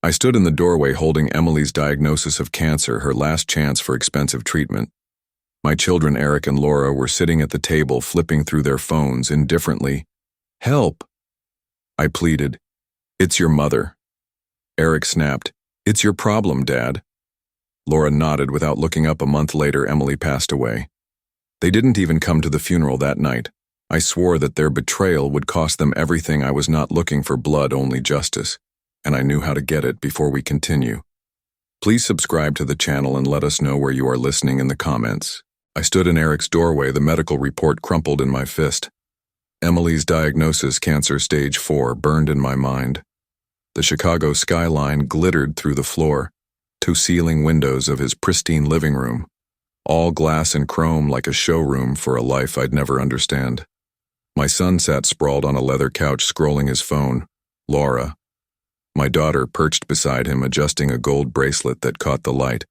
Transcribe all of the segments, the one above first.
I stood in the doorway holding Emily's diagnosis of cancer, her last chance for expensive treatment. My children, Eric and Laura, were sitting at the table flipping through their phones indifferently. "Help!" I pleaded. "It's your mother." Eric snapped. "It's your problem, Dad." Laura nodded without looking up. A month later, Emily passed away. They didn't even come to the funeral that night. I swore that their betrayal would cost them everything. I was not looking for blood, only justice, and I knew how to get it. Before we continue, please subscribe to the channel and let us know where you are listening in the comments. I stood in Eric's doorway, the medical report crumpled in my fist. Emily's diagnosis, cancer stage 4, burned in my mind. The Chicago skyline glittered through the floor, 2 ceiling windows of his pristine living room, all glass and chrome like a showroom for a life I'd never understand. My son sat sprawled on a leather couch scrolling his phone. Laura, my daughter, perched beside him, adjusting a gold bracelet that caught the light.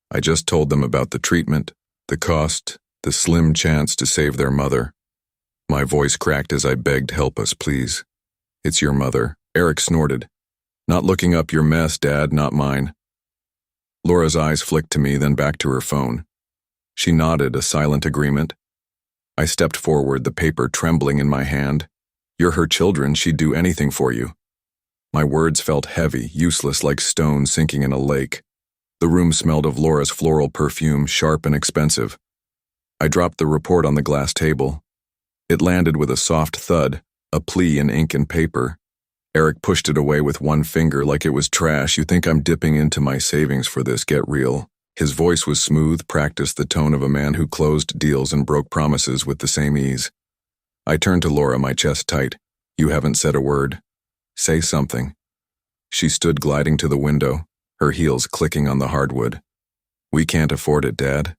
I just told them about the treatment, the cost, the slim chance to save their mother. My voice cracked as I begged, "Help us, please. It's your mother." Eric snorted. "Not looking up your mess, Dad, not mine." Laura's eyes flicked to me, then back to her phone. She nodded, a silent agreement. I stepped forward, the paper trembling in my hand. "You're her children, she'd do anything for you." My words felt heavy, useless, like stone sinking in a lake. The room smelled of Laura's floral perfume, sharp and expensive. I dropped the report on the glass table. It landed with a soft thud, a plea in ink and paper. Eric pushed it away with one finger like it was trash. "You think I'm dipping into my savings for this? Get real." His voice was smooth, practiced, the tone of a man who closed deals and broke promises with the same ease. I turned to Laura, my chest tight. "You haven't said a word. Say something." She stood gliding to the window, her heels clicking on the hardwood. "We can't afford it, Dad."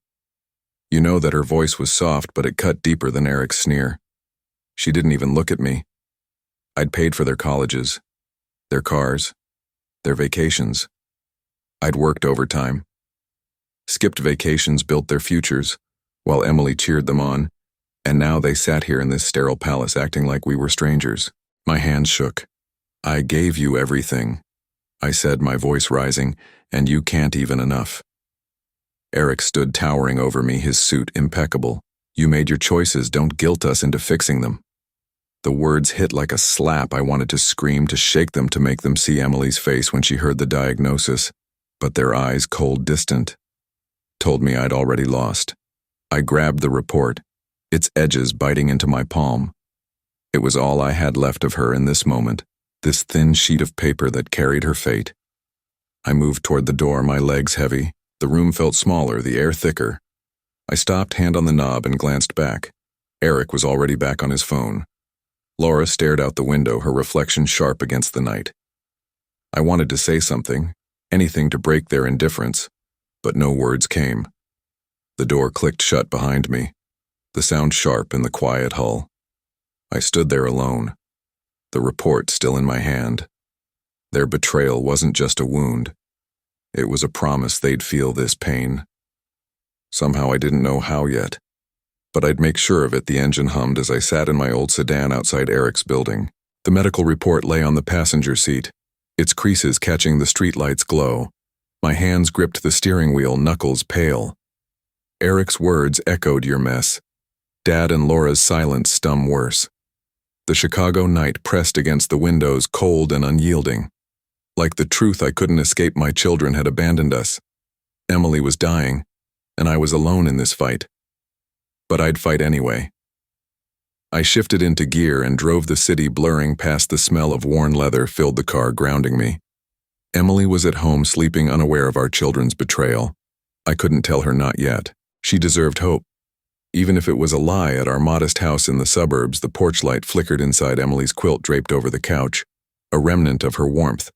You know that her voice was soft, but it cut deeper than Eric's sneer. She didn't even look at me. I'd paid for their colleges, their cars, their vacations. I'd worked overtime, skipped vacations, built their futures, while Emily cheered them on, and now they sat here in this sterile palace acting like we were strangers. My hands shook. "I gave you everything," I said, my voice rising, "and you can't even enough." Eric stood towering over me, his suit impeccable. "You made your choices, don't guilt us into fixing them." The words hit like a slap. I wanted to scream, to shake them, to make them see Emily's face when she heard the diagnosis, but their eyes, cold, distant, told me I'd already lost. I grabbed the report, its edges biting into my palm. It was all I had left of her in this moment, this thin sheet of paper that carried her fate. I moved toward the door, my legs heavy. The room felt smaller, the air thicker. I stopped, hand on the knob, and glanced back. Eric was already back on his phone. Laura stared out the window, her reflection sharp against the night. I wanted to say something, anything to break their indifference, but no words came. The door clicked shut behind me, the sound sharp in the quiet hull. I stood there alone, the report still in my hand. Their betrayal wasn't just a wound. It was a promise they'd feel this pain. Somehow I didn't know how yet, but I'd make sure of it. The engine hummed as I sat in my old sedan outside Eric's building. The medical report lay on the passenger seat, its creases catching the streetlight's glow. My hands gripped the steering wheel, knuckles pale. Eric's words echoed, "Your mess." Dad and Laura's silence stung worse. The Chicago night pressed against the windows, cold and unyielding. Like the truth I couldn't escape, my children had abandoned us. Emily was dying, and I was alone in this fight. But I'd fight anyway. I shifted into gear and drove the city, blurring past. The smell of worn leather filled the car, grounding me. Emily was at home, sleeping, unaware of our children's betrayal. I couldn't tell her not yet. She deserved hope. Even if it was a lie. At our modest house in the suburbs, the porch light flickered inside Emily's quilt draped over the couch, a remnant of her warmth.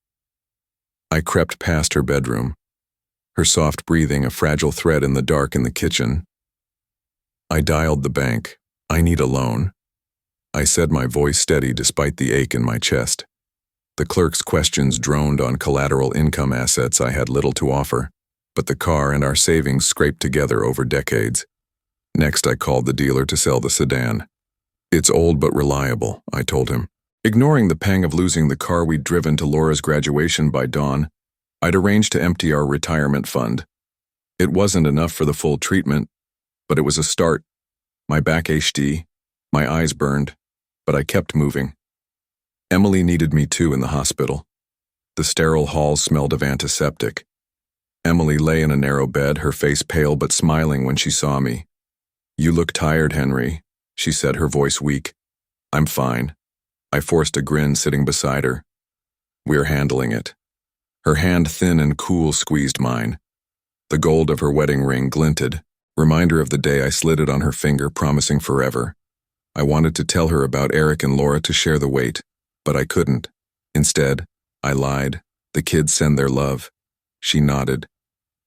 I crept past her bedroom, her soft breathing a fragile thread in the dark in the kitchen. I dialed the bank. "I need a loan," I said, my voice steady despite the ache in my chest. The clerk's questions droned on collateral income assets I had little to offer, but the car and our savings scraped together over decades. Next, I called the dealer to sell the sedan. "It's old but reliable," I told him. Ignoring the pang of losing the car we'd driven to Laura's graduation by dawn, I'd arranged to empty our retirement fund. It wasn't enough for the full treatment, but it was a start. My back ached, my eyes burned, but I kept moving. Emily needed me too in the hospital. The sterile halls smelled of antiseptic. Emily lay in a narrow bed, her face pale but smiling when she saw me. "You look tired, Henry," she said, her voice weak. "I'm fine." I forced a grin sitting beside her. "We're handling it." Her hand, thin and cool, squeezed mine. The gold of her wedding ring glinted, reminder of the day I slid it on her finger, promising forever. I wanted to tell her about Eric and Laura to share the weight, but I couldn't. Instead, I lied. "The kids send their love." She nodded.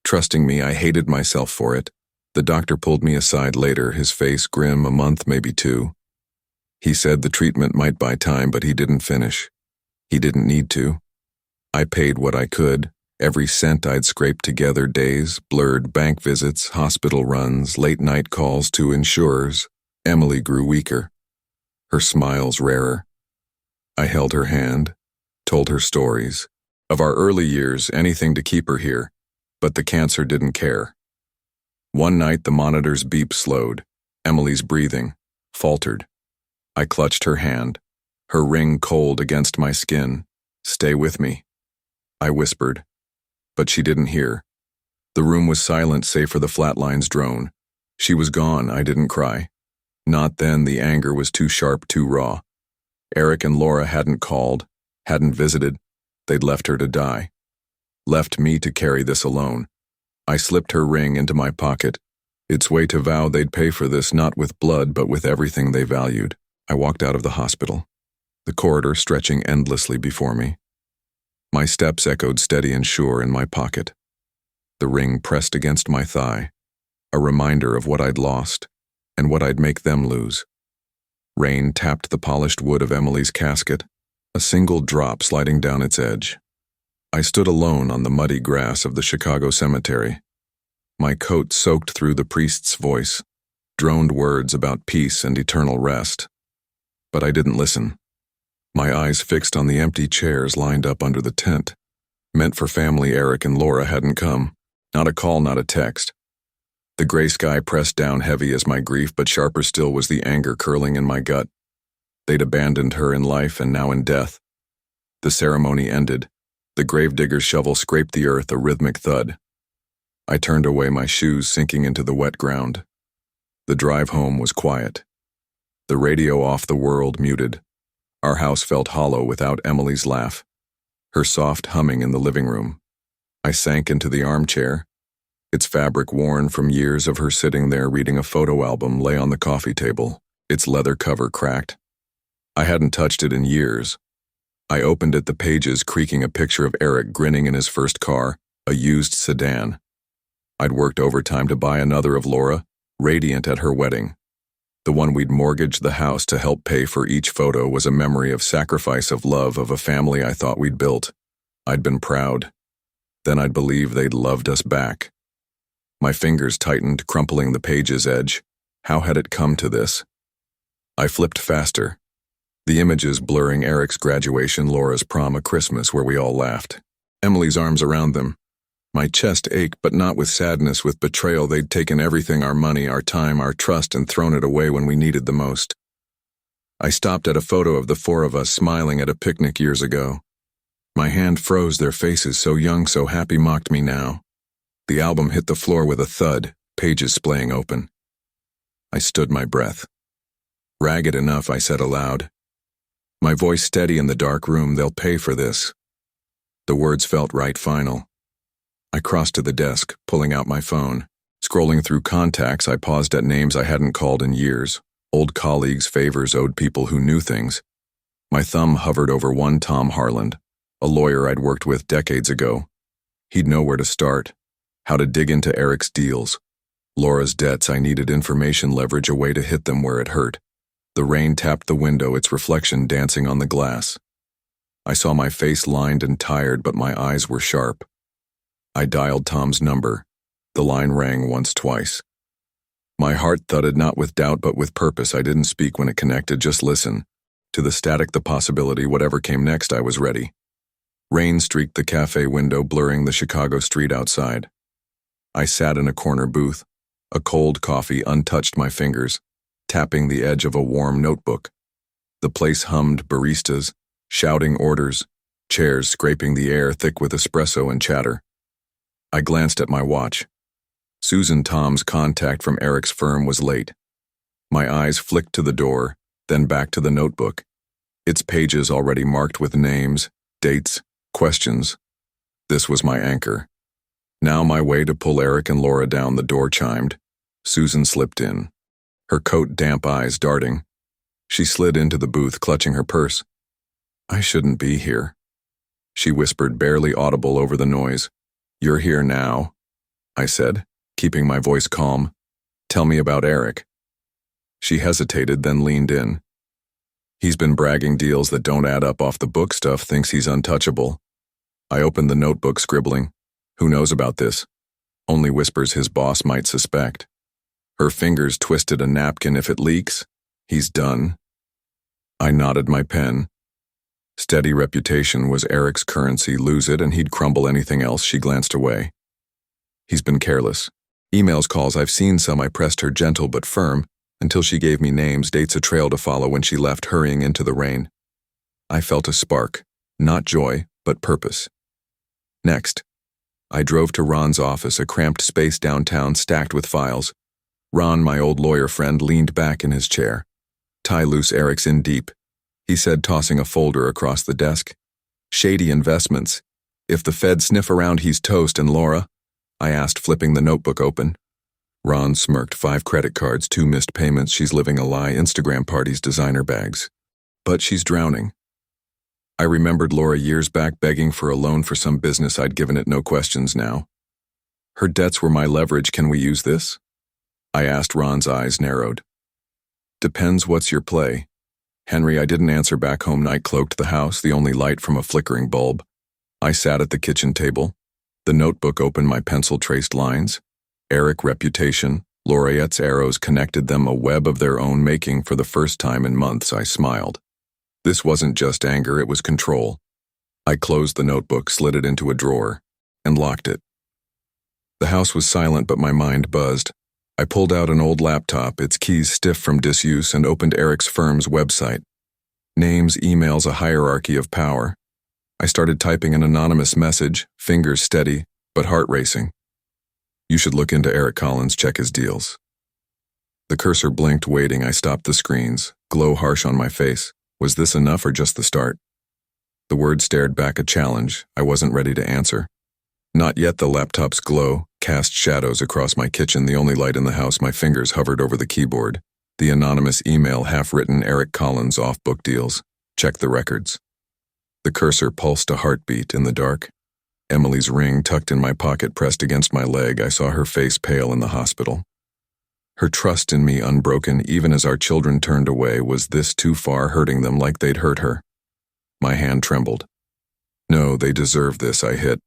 Trusting me, I hated myself for it. The doctor pulled me aside later, his face grim, a month, maybe two. He said the treatment might buy time, but he didn't finish. He didn't need to. I paid what I could, every cent I'd scraped together, days, blurred bank visits, hospital runs, late-night calls to insurers. Emily grew weaker. Her smiles rarer. I held her hand, told her stories. Of our early years, anything to keep her here, but the cancer didn't care. One night the monitor's beep slowed. Emily's breathing faltered. I clutched her hand, her ring cold against my skin. "Stay with me," I whispered, but she didn't hear. The room was silent save for the flatline's drone. She was gone. I didn't cry. Not then. The anger was too sharp, too raw. Eric and Laura hadn't called, hadn't visited. They'd left her to die. Left me to carry this alone. I slipped her ring into my pocket. Its way to vow they'd pay for this, not with blood, but with everything they valued. I walked out of the hospital, the corridor stretching endlessly before me. My steps echoed steady and sure in my pocket. The ring pressed against my thigh, a reminder of what I'd lost and what I'd make them lose. Rain tapped the polished wood of Emily's casket, a single drop sliding down its edge. I stood alone on the muddy grass of the Chicago cemetery. My coat soaked through the priest's voice, droned words about peace and eternal rest. But I didn't listen. My eyes fixed on the empty chairs lined up under the tent. Meant for family, Eric and Laura hadn't come. Not a call, not a text. The gray sky pressed down heavy as my grief, but sharper still was the anger curling in my gut. They'd abandoned her in life and now in death. The ceremony ended. The gravedigger's shovel scraped the earth, a rhythmic thud. I turned away, my shoes sinking into the wet ground. The drive home was quiet. The radio off, the world muted. Our house felt hollow without Emily's laugh, her soft humming in the living room. I sank into the armchair. Its fabric, worn from years of her sitting there reading a photo album, lay on the coffee table, its leather cover cracked. I hadn't touched it in years. I opened it, the pages creaking, a picture of Eric grinning in his first car, a used sedan. I'd worked overtime to buy another of Laura, radiant at her wedding. The one we'd mortgaged the house to help pay for. Each photo was a memory of sacrifice, of love, of a family I thought we'd built. I'd been proud. Then I'd believe they'd loved us back. My fingers tightened, crumpling the page's edge. How had it come to this? I flipped faster. The images blurring Eric's graduation, Laura's prom, a Christmas where we all laughed. Emily's arms around them. My chest ached, but not with sadness, with betrayal. They'd taken everything, our money, our time, our trust, and thrown it away when we needed the most. I stopped at a photo of the four of us smiling at a picnic years ago. My hand froze, their faces, so young, so happy, mocked me now. The album hit the floor with a thud, pages splaying open. I stood my breath. "Ragged enough," I said aloud. My voice steady in the dark room. "They'll pay for this." The words felt right, final. I crossed to the desk, pulling out my phone. Scrolling through contacts, I paused at names I hadn't called in years. Old colleagues, favors owed, people who knew things. My thumb hovered over one, Tom Harland, a lawyer I'd worked with decades ago. He'd know where to start, how to dig into Eric's deals. Laura's debts, I needed information, leverage, a way to hit them where it hurt. The rain tapped the window, its reflection dancing on the glass. I saw my face lined and tired, but my eyes were sharp. I dialed Tom's number. The line rang once, twice. My heart thudded, not with doubt but with purpose. I didn't speak when it connected, just listen. To the static, the possibility, whatever came next, I was ready. Rain streaked the cafe window, blurring the Chicago street outside. I sat in a corner booth. A cold coffee untouched my fingers, tapping the edge of a warm notebook. The place hummed, baristas, shouting orders, chairs scraping the air thick with espresso and chatter. I glanced at my watch. Susan Tom's contact from Eric's firm was late. My eyes flicked to the door, then back to the notebook, its pages already marked with names, dates, questions. This was my anchor. Now my way to pull Eric and Laura down. The door chimed. Susan slipped in, her coat damp eyes darting. She slid into the booth, clutching her purse. I shouldn't be here, she whispered, barely audible over the noise. You're here now, I said, keeping my voice calm. Tell me about Eric. She hesitated, then leaned in. He's been bragging deals that don't add up off the book stuff, thinks he's untouchable. I opened the notebook, scribbling. Who knows about this? Only whispers his boss might suspect. Her fingers twisted a napkin. If it leaks, he's done. I nodded my pen. Steady reputation was Eric's currency. Lose it and he'd crumble anything else. She glanced away. He's been careless. Emails, calls, I've seen some. I pressed her, gentle but firm, until she gave me names, dates, a trail to follow when she left, hurrying into the rain. I felt a spark, not joy, but purpose. Next, I drove to Ron's office, a cramped space downtown stacked with files. Ron, my old lawyer friend, leaned back in his chair. Tie loose, Eric's in deep, he said, tossing a folder across the desk. Shady investments. If the feds sniff around, he's toast. And Laura? I asked, flipping the notebook open. Ron smirked. 5 credit cards, 2 missed payments. She's living a lie. Instagram parties, designer bags. But she's drowning. I remembered Laura years back begging for a loan for some business I'd given it no questions now. Her debts were my leverage. Can we use this? I asked. Ron's eyes narrowed. Depends, what's your play? Henry, I didn't answer back home. Night cloaked the house, the only light from a flickering bulb. I sat at the kitchen table. The notebook open, my pencil traced lines. Eric, reputation, Laureate's arrows connected them, a web of their own making. For the first time in months, I smiled. This wasn't just anger, it was control. I closed the notebook, slid it into a drawer, and locked it. The house was silent, but my mind buzzed. I pulled out an old laptop, its keys stiff from disuse, and opened Eric's firm's website. Names, emails, a hierarchy of power. I started typing an anonymous message, fingers steady, but heart racing. You should look into Eric Collins, check his deals. The cursor blinked, waiting. I stopped the screens, glow harsh on my face. Was this enough or just the start? The word stared back, a challenge. I wasn't ready to answer. Not yet. The laptop's glow cast shadows across my kitchen, the only light in the house. My fingers hovered over the keyboard. The anonymous email, half-written, Eric Collins, off-book deals. Check the records. The cursor pulsed a heartbeat in the dark. Emily's ring tucked in my pocket, pressed against my leg. I saw her face pale in the hospital. Her trust in me unbroken, even as our children turned away. Was this too far, hurting them like they'd hurt her? My hand trembled. No, they deserve this, I hit.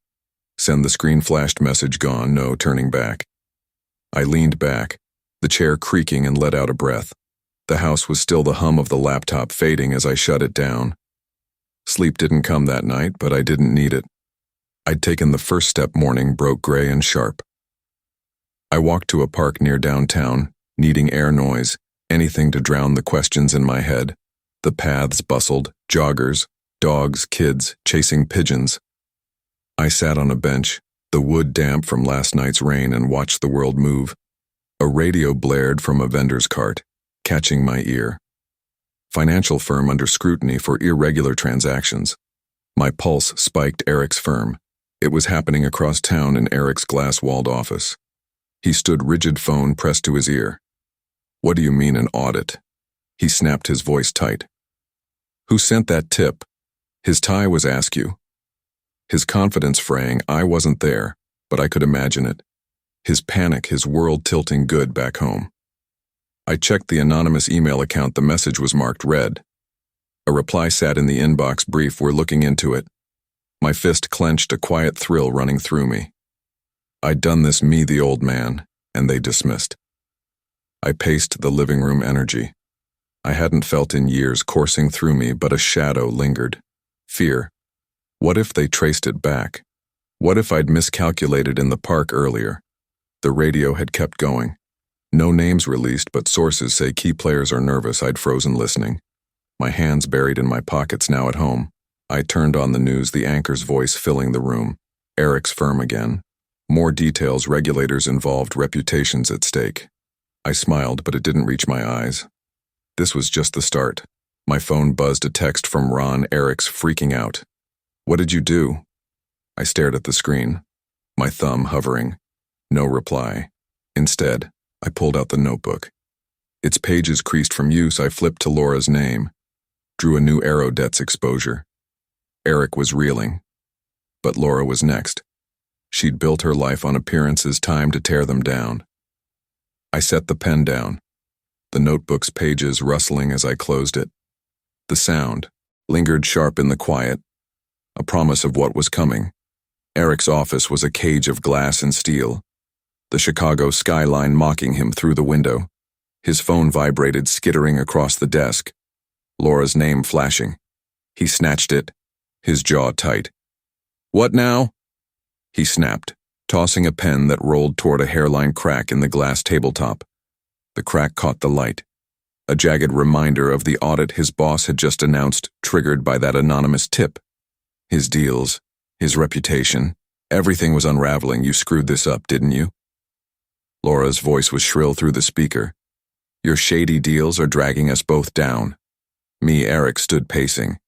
Send. The screen flashed, message gone, no turning back. I leaned back, the chair creaking, and let out a breath. The house was still, the hum of the laptop fading as I shut it down. Sleep didn't come that night, but I didn't need it. I'd taken the first step. Morning broke gray and sharp. I walked to a park near downtown, needing air, noise, anything to drown the questions in my head. The paths bustled, joggers, dogs, kids, chasing pigeons. I sat on a bench, the wood damp from last night's rain, and watched the world move. A radio blared from a vendor's cart, catching my ear. Financial firm under scrutiny for irregular transactions. My pulse spiked. Eric's firm. It was happening across town in Eric's glass-walled office. He stood rigid, phone pressed to his ear. What do you mean, an audit? He snapped, his voice tight. Who sent that tip? His tie was askew. His confidence fraying. I wasn't there, but I could imagine it. His panic, his world tilting. Good, back home. I checked the anonymous email account. The message was marked read. A reply sat in the inbox. Brief, we're looking into it. My fist clenched, a quiet thrill running through me. I'd done this, me, the old man, and they dismissed. I paced the living room, energy. I hadn't felt in years coursing through me, but a shadow lingered. Fear. What if they traced it back? What if I'd miscalculated in the park earlier? The radio had kept going. No names released, but sources say key players are nervous. I'd frozen listening. My hands buried in my pockets now at home. I turned on the news, the anchor's voice filling the room. Eric's firm again. More details, regulators involved, reputations at stake. I smiled, but it didn't reach my eyes. This was just the start. My phone buzzed a text from Ron. Eric's freaking out. What did you do? I stared at the screen, my thumb hovering. No reply. Instead, I pulled out the notebook. Its pages creased from use. I flipped to Laura's name, drew a new arrow, debts exposure. Eric was reeling, but Laura was next. She'd built her life on appearances, time to tear them down. I set the pen down, the notebook's pages rustling as I closed it. The sound lingered sharp in the quiet, a promise of what was coming. Eric's office was a cage of glass and steel, the Chicago skyline mocking him through the window. His phone vibrated, skittering across the desk. Laura's name flashing. He snatched it, his jaw tight. What now? He snapped, tossing a pen that rolled toward a hairline crack in the glass tabletop. The crack caught the light, a jagged reminder of the audit his boss had just announced, triggered by that anonymous tip. His deals, his reputation, everything was unraveling. You screwed this up, didn't you? Laura's voice was shrill through the speaker. Your shady deals are dragging us both down. Me, Eric, stood pacing.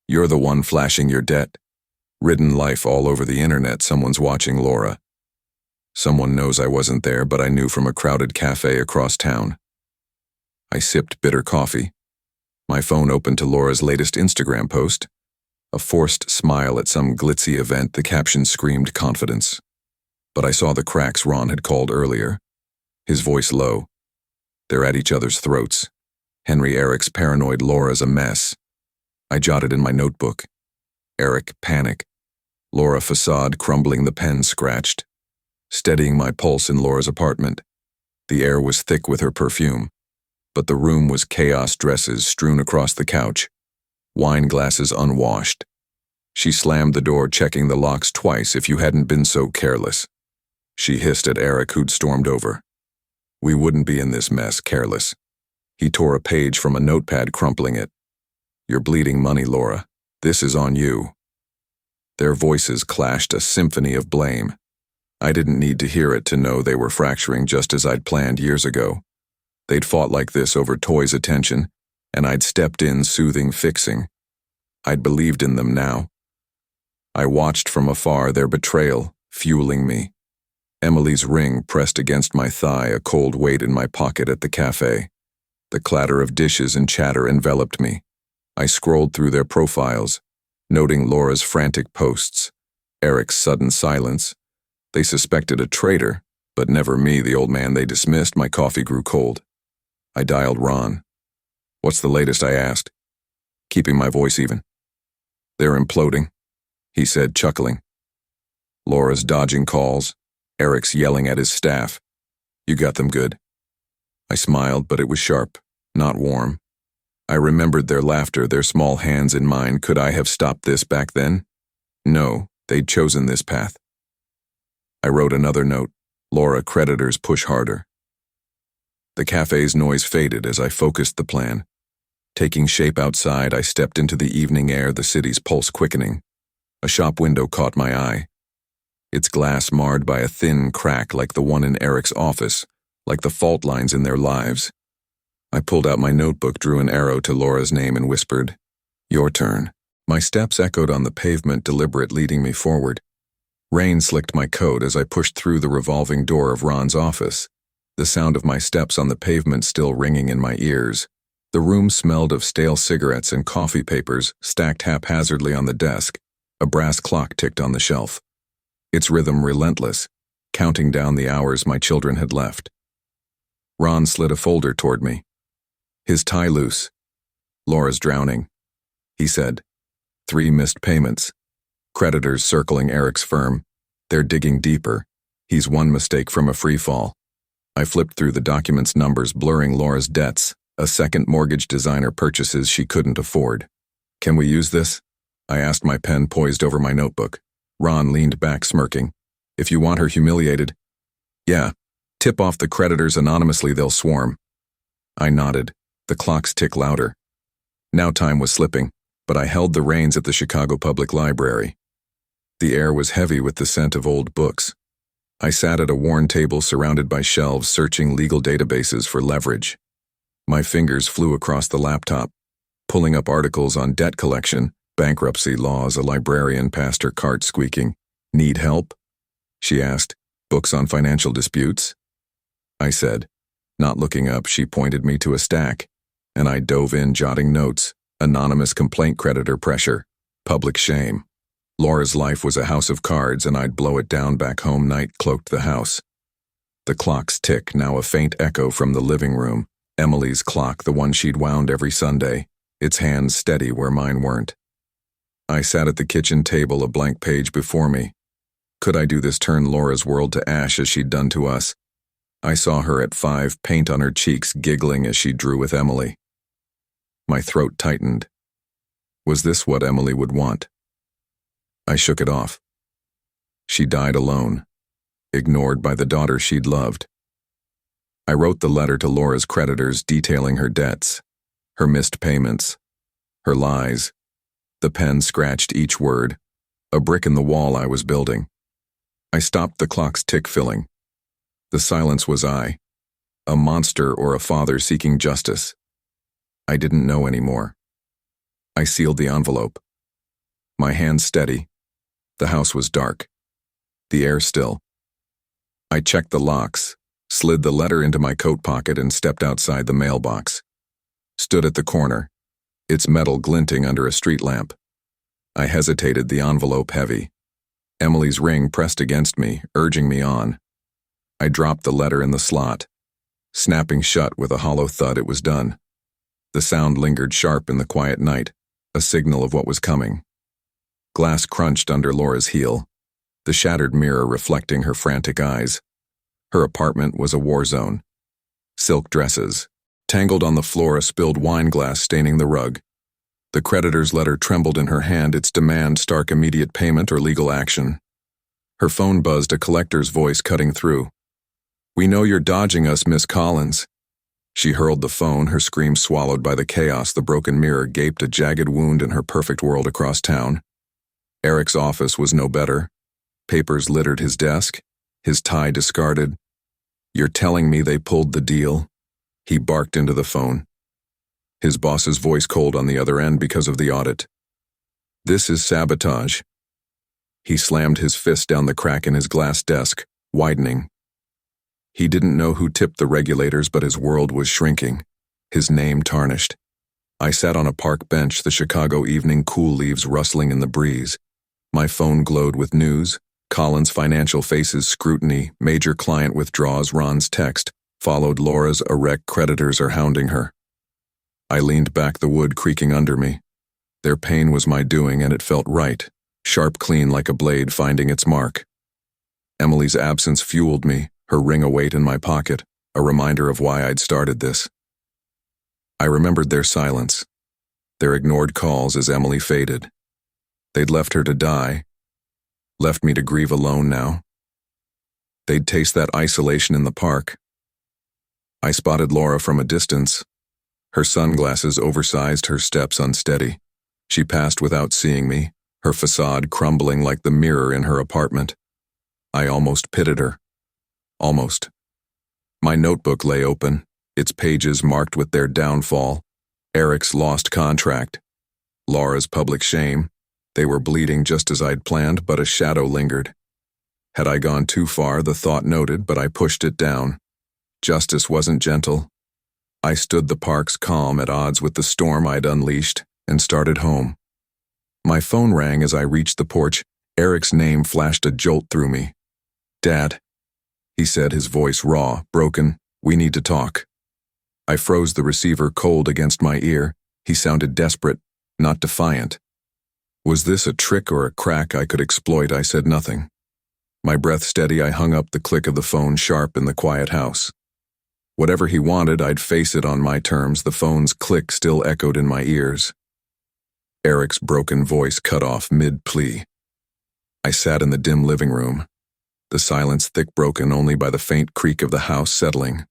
You're the one flashing your debt-ridden life all over the internet. Someone's watching Laura. Someone knows I wasn't there, but I knew from a crowded cafe across town. I sipped bitter coffee. My phone opened to Laura's latest Instagram post. A forced smile at some glitzy event. The caption screamed confidence. But I saw the cracks Ron had called earlier. His voice low. They're at each other's throats. Henry, Eric's paranoid. Laura's a mess. I jotted in my notebook. Eric, panic. Laura, facade crumbling. The pen scratched, steadying my pulse in Laura's apartment. The air was thick with her perfume, but the room was chaos. Dresses strewn across the couch, wine glasses unwashed. She slammed the door, checking the locks twice. If you hadn't been so careless. She hissed at Eric, who'd stormed over. We wouldn't be in this mess careless. He tore a page from a notepad, crumpling it. You're bleeding money, Laura. This is on you. Their voices clashed, a symphony of blame. I didn't need to hear it to know they were fracturing, just as I'd planned years ago. They'd fought like this over Toy's attention, and I'd stepped in, soothing, fixing. I'd believed in them now. I watched from afar, their betrayal fueling me. Emily's ring pressed against my thigh, a cold weight in my pocket at the cafe. The clatter of dishes and chatter enveloped me. I scrolled through their profiles, noting Laura's frantic posts, Eric's sudden silence. They suspected a traitor, but never me, the old man they dismissed. My coffee grew cold. I dialed Ron. What's the latest? I asked, keeping my voice even. They're imploding, he said, chuckling. Laura's dodging calls, Eric's yelling at his staff. You got them good. I smiled, but it was sharp, not warm. I remembered their laughter, their small hands in mine. Could I have stopped this back then? No, they'd chosen this path. I wrote another note. Laura, creditors push harder. The cafe's noise faded as I focused the plan. Taking shape outside, I stepped into the evening air, the city's pulse quickening. A shop window caught my eye. Its glass marred by a thin crack like the one in Eric's office, like the fault lines in their lives. I pulled out my notebook, drew an arrow to Laura's name, and whispered, Your turn. My steps echoed on the pavement, deliberate, leading me forward. Rain slicked my coat as I pushed through the revolving door of Ron's office, the sound of my steps on the pavement still ringing in my ears. The room smelled of stale cigarettes and coffee papers stacked haphazardly on the desk. A brass clock ticked on the shelf, its rhythm relentless, counting down the hours my children had left. Ron slid a folder toward me, his tie loose. Laura's drowning, he said. 3 missed payments. Creditors circling Eric's firm. They're digging deeper. He's one mistake from a free fall. I flipped through the documents, numbers blurring Laura's debts, A second mortgage designer purchases she couldn't afford. Can we use this? I asked, my pen poised over my notebook. Ron leaned back, smirking. If you want her humiliated. Yeah. Tip off the creditors anonymously, they'll swarm. I nodded. The clocks tick louder. Now time was slipping, but I held the reins at the Chicago Public Library. The air was heavy with the scent of old books. I sat at a worn table surrounded by shelves, searching legal databases for leverage. My fingers flew across the laptop, pulling up articles on debt collection, bankruptcy laws. A librarian passed her cart, squeaking. Need help? She asked. Books on financial disputes? I said. Not looking up, she pointed me to a stack, and I dove in, jotting notes. Anonymous complaint creditor pressure. Public shame. Laura's life was a house of cards, and I'd blow it down back home. Night cloaked the house. The clock's tick, now a faint echo from the living room. Emily's clock, the one she'd wound every Sunday, its hands steady where mine weren't. I sat at the kitchen table, a blank page before me. Could I do this, turn Laura's world to ash as she'd done to us? I saw her at 5, paint on her cheeks, giggling as she drew with Emily. My throat tightened. Was this what Emily would want? I shook it off. She died alone, ignored by the daughter she'd loved. I wrote the letter to Laura's creditors, detailing her debts, her missed payments, her lies. The pen scratched each word, a brick in the wall I was building. I stopped the clock's tick filling. The silence was I, a monster or a father seeking justice. I didn't know anymore. I sealed the envelope. My hands steady. The house was dark. The air still. I checked the locks, slid the letter into my coat pocket, and stepped outside the mailbox. Stood at the corner, its metal glinting under a street lamp. I hesitated, the envelope heavy. Emily's ring pressed against me, urging me on. I dropped the letter in the slot. Snapping shut with a hollow thud, it was done. The sound lingered sharp in the quiet night, a signal of what was coming. Glass crunched under Laura's heel, the shattered mirror reflecting her frantic eyes. Her apartment was a war zone. Silk dresses, tangled on the floor, a spilled wine glass staining the rug. The creditor's letter trembled in her hand, its demand stark immediate payment or legal action. Her phone buzzed, a collector's voice cutting through. We know you're dodging us, Miss Collins. She hurled the phone, her scream swallowed by the chaos. The broken mirror gaped, a jagged wound in her perfect world across town. Eric's office was no better. Papers littered his desk, his tie discarded. You're telling me they pulled the deal? He barked into the phone. His boss's voice cold on the other end because of the audit. This is sabotage. He slammed his fist down the crack in his glass desk, widening. He didn't know who tipped the regulators, but his world was shrinking, his name tarnished. I sat on a park bench, the Chicago evening, cool leaves rustling in the breeze. My phone glowed with news. Collins' financial faces, scrutiny, major client withdraws. Ron's text, followed Laura's, a wreck, creditors are hounding her. I leaned back, the wood creaking under me. Their pain was my doing, and it felt right, sharp, clean, like a blade finding its mark. Emily's absence fueled me, her ring a weight in my pocket, a reminder of why I'd started this. I remembered their silence, their ignored calls as Emily faded. They'd left her to die, left me to grieve alone now. They'd taste that isolation in the park. I spotted Laura from a distance, her sunglasses oversized, her steps unsteady. She passed without seeing me, her facade crumbling like the mirror in her apartment. I almost pitied her. Almost. My notebook lay open, its pages marked with their downfall. Eric's lost contract. Laura's public shame. They were bleeding just as I'd planned, but a shadow lingered. Had I gone too far, the thought noted, but I pushed it down. Justice wasn't gentle. I stood the park's calm, at odds with the storm I'd unleashed, and started home. My phone rang as I reached the porch. Eric's name flashed a jolt through me. Dad, he said, his voice raw, broken. We need to talk. I froze, the receiver cold against my ear. He sounded desperate, not defiant. Was this a trick or a crack I could exploit? I said nothing. My breath steady, I hung up, the click of the phone sharp in the quiet house. Whatever he wanted, I'd face it on my terms. The phone's click still echoed in my ears. Eric's broken voice cut off mid-plea. I sat in the dim living room, the silence thick broken only by the faint creak of the house settling.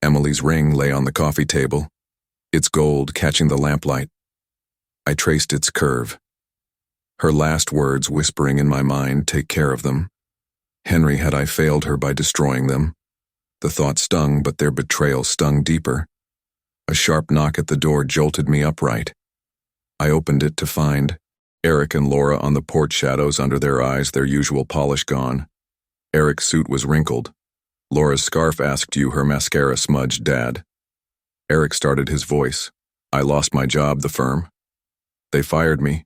Emily's ring lay on the coffee table, its gold catching the lamplight. I traced its curve. Her last words whispering in my mind, take care of them. Henry, had I failed her by destroying them? The thought stung, but their betrayal stung deeper. A sharp knock at the door jolted me upright. I opened it to find Eric and Laura on the porch, shadows under their eyes, their usual polish gone. Eric's suit was wrinkled. Laura's scarf asked, you her mascara smudged, Dad. Eric started his voice. I lost my job, the firm. They fired me.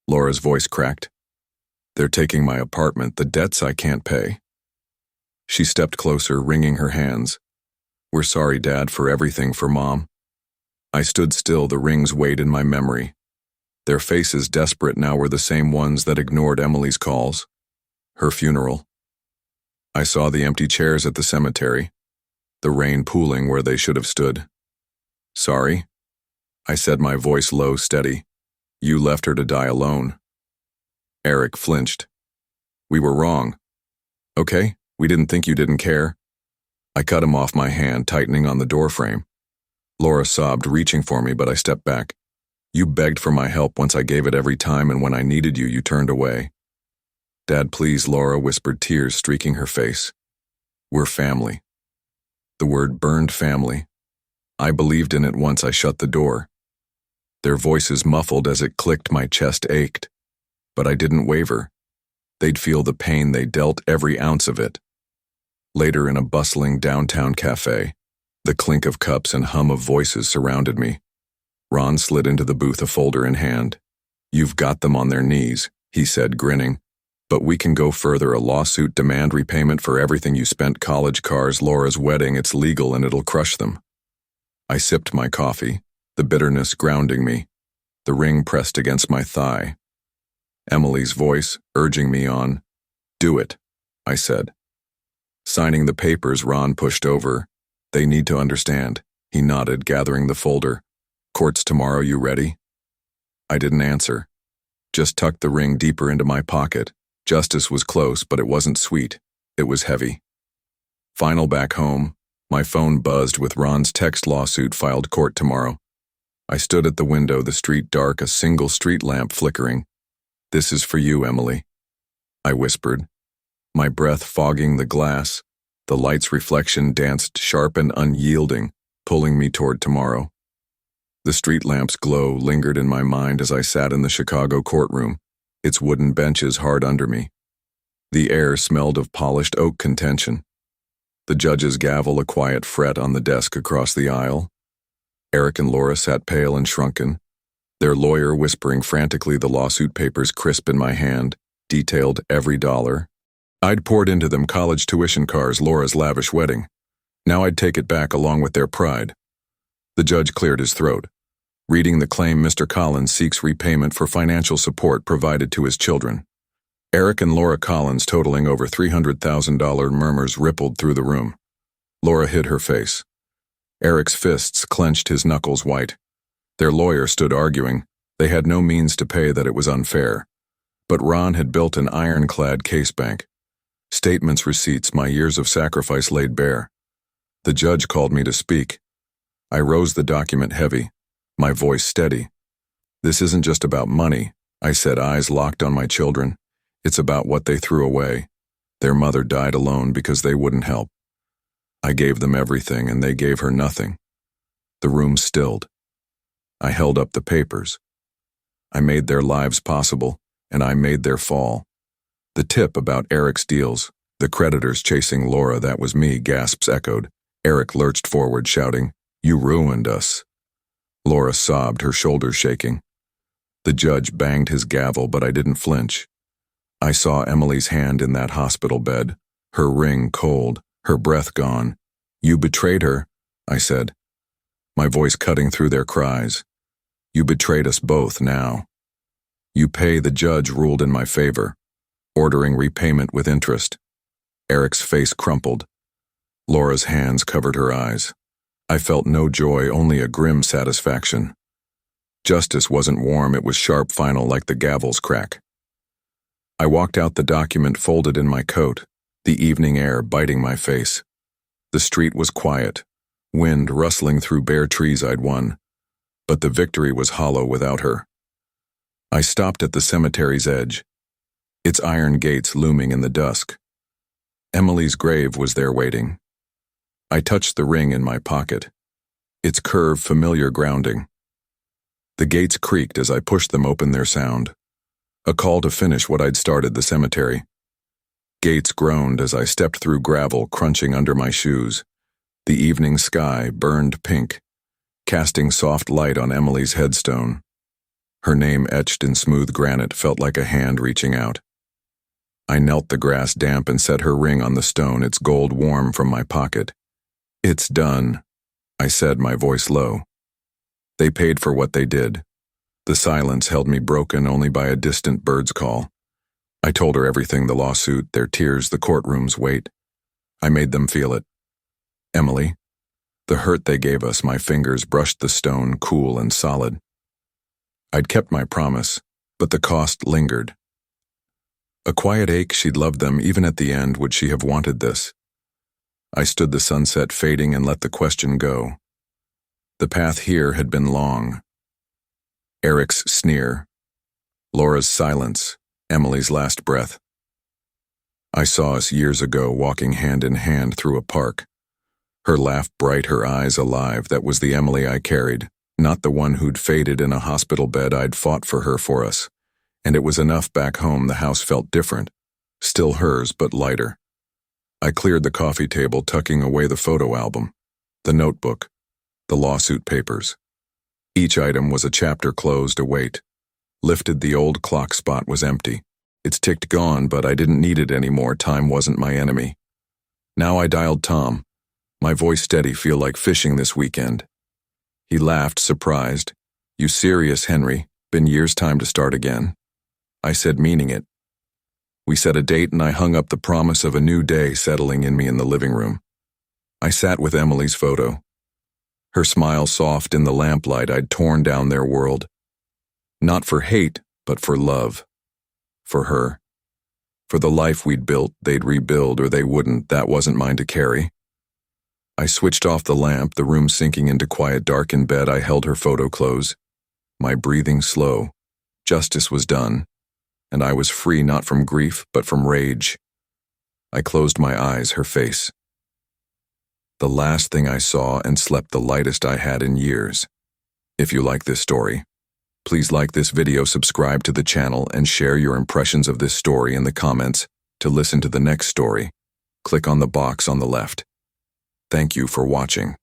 Laura's voice cracked. They're taking my apartment, the debts I can't pay. She stepped closer, wringing her hands. We're sorry, Dad, for everything, for Mom. I stood still, the rings weighed in my memory. Their faces, desperate now, were the same ones that ignored Emily's calls. Her funeral. I saw the empty chairs at the cemetery, the rain pooling where they should have stood. Sorry, I said, my voice low, steady. You left her to die alone. Eric flinched. We were wrong. Okay, we didn't think you didn't care. I cut him off, my hand tightening on the doorframe. Laura sobbed, reaching for me, but I stepped back. You begged for my help once I gave it every time, and when I needed you, you turned away. Dad, please, Laura whispered, tears streaking her face. We're family. The word burned, family. I believed in it once I shut the door. Their voices muffled as it clicked, my chest ached. But I didn't waver. They'd feel the pain, they dealt every ounce of it. Later, in a bustling downtown cafe, the clink of cups and hum of voices surrounded me. Ron slid into the booth, a folder in hand. You've got them on their knees, he said, grinning. But we can go further, a lawsuit, demand repayment for everything you spent, college, cars, Laura's wedding, it's legal and it'll crush them. I sipped my coffee, the bitterness grounding me, the ring pressed against my thigh. Emily's voice urging me on. Do it, I said. Signing the papers, Ron pushed over. They need to understand. He nodded, gathering the folder. Court's tomorrow, you ready? I didn't answer. Just tucked the ring deeper into my pocket. Justice was close, but it wasn't sweet. It was heavy. Final back home, my phone buzzed with Ron's text, lawsuit filed, court tomorrow. I stood at the window, the street dark, a single street lamp flickering. This is for you, Emily, I whispered, my breath fogging the glass. The light's reflection danced sharp and unyielding, pulling me toward tomorrow. The street lamp's glow lingered in my mind as I sat in the Chicago courtroom, its wooden benches hard under me. The air smelled of polished oak contention. The judge's gavel a quiet fret on the desk across the aisle. Eric and Laura sat pale and shrunken, their lawyer whispering frantically, the lawsuit papers crisp in my hand, detailed every dollar. I'd poured into them, college tuition, cars, Laura's lavish wedding. Now I'd take it back along with their pride. The judge cleared his throat. Reading the claim, Mr. Collins seeks repayment for financial support provided to his children. Eric and Laura Collins, totaling over $300,000. Murmurs rippled through the room. Laura hid her face. Eric's fists clenched, his knuckles white. Their lawyer stood arguing. They had no means to pay, that it was unfair. But Ron had built an ironclad case bank. Statements, receipts, my years of sacrifice laid bare. The judge called me to speak. I rose, the document heavy, my voice steady. This isn't just about money, I said, eyes locked on my children. It's about what they threw away. Their mother died alone because they wouldn't help. I gave them everything and they gave her nothing. The room stilled. I held up the papers. I made their lives possible, and I made their fall. The tip about Eric's deals, the creditors chasing Laura, that was me, gasps echoed. Eric lurched forward, shouting, You ruined us. Laura sobbed, her shoulders shaking. The judge banged his gavel, but I didn't flinch. I saw Emily's hand in that hospital bed, her ring cold, her breath gone. You betrayed her, I said, my voice cutting through their cries. You betrayed us both now. You pay, the judge ruled in my favor, ordering repayment with interest. Eric's face crumpled. Laura's hands covered her eyes. I felt no joy, only a grim satisfaction. Justice wasn't warm, it was sharp, final, like the gavel's crack. I walked out, the document folded in my coat, the evening air biting my face. The street was quiet, wind rustling through bare trees. I'd won, but the victory was hollow without her. I stopped at the cemetery's edge, its iron gates looming in the dusk. Emily's grave was there waiting. I touched the ring in my pocket, its curve familiar grounding. The gates creaked as I pushed them open, their sound, a call to finish what I'd started, the cemetery. Gates groaned as I stepped through gravel crunching under my shoes. The evening sky burned pink, casting soft light on Emily's headstone. Her name etched in smooth granite felt like a hand reaching out. I knelt, the grass damp, and set her ring on the stone, its gold warm from my pocket. "It's done," I said, my voice low. They paid for what they did. The silence held me, broken only by a distant bird's call. I told her everything, the lawsuit, their tears, the courtroom's wait. I made them feel it. Emily, the hurt they gave us. My fingers brushed the stone, cool and solid. I'd kept my promise, but the cost lingered. A quiet ache, she'd loved them, even at the end. Would she have wanted this? I stood the sunset fading and let the question go. The path here had been long. Eric's sneer, Laura's silence, Emily's last breath. I saw us years ago, walking hand in hand through a park. Her laugh bright, her eyes alive. That was the Emily I carried, not the one who'd faded in a hospital bed. I'd fought for her, for us. And it was enough. Back home, the house felt different. Still hers, but lighter. I cleared the coffee table, tucking away the photo album, the notebook, the lawsuit papers. Each item was a chapter closed, a weight. Lifted, the old clock spot was empty. It's ticked, gone, but I didn't need it anymore. Time wasn't my enemy. Now I dialed Tom, my voice steady. "Feel like fishing this weekend." He laughed, surprised. "You serious, Henry? Been years, time to start again." I said, meaning it. We set a date and I hung up, the promise of a new day settling in me in the living room. I sat with Emily's photo. Her smile soft in the lamplight. I'd torn down their world. Not for hate, but for love. For her. For the life we'd built. They'd rebuild or they wouldn't. That wasn't mine to carry. I switched off the lamp, the room sinking into quiet. Dark in bed, I held her photo close. My breathing slow. Justice was done. And I was free, not from grief, but from rage. I closed my eyes, her face. The last thing I saw, and slept the lightest I had in years. If you like this story, please like this video, subscribe to the channel, and share your impressions of this story in the comments. To listen to the next story, click on the box on the left. Thank you for watching.